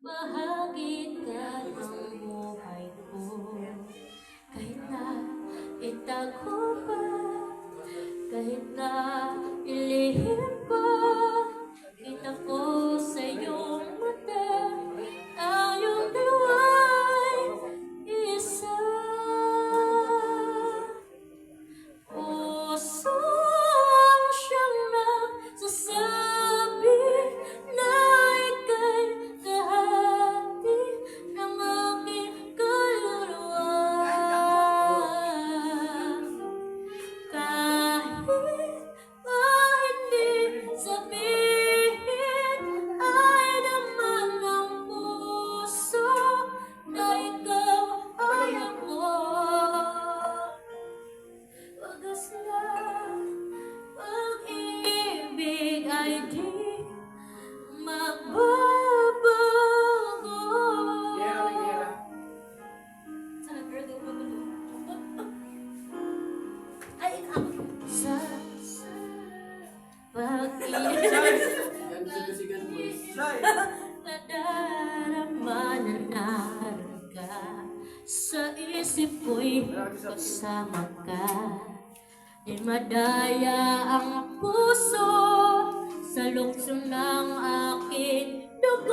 bahagi ka ng buhay ko. Kahit na itago pa, kahit na ilihim pa, kita ko sa iyong mata, tayong dalawa'y isa. Puso ang siyang nagsasabi na ika'y kahati ng aking kaluluwa. Kahit pa hindi sabihin, ay naman ng puso na ikaw ay ako. Wagas na pag-ibig ay di magbabago. Sana girl, di ba ay, sa pag-ibig nadarama na narga sa isip ko'y kasama ka. Di madaya ang puso sa lukso ng aking dugo.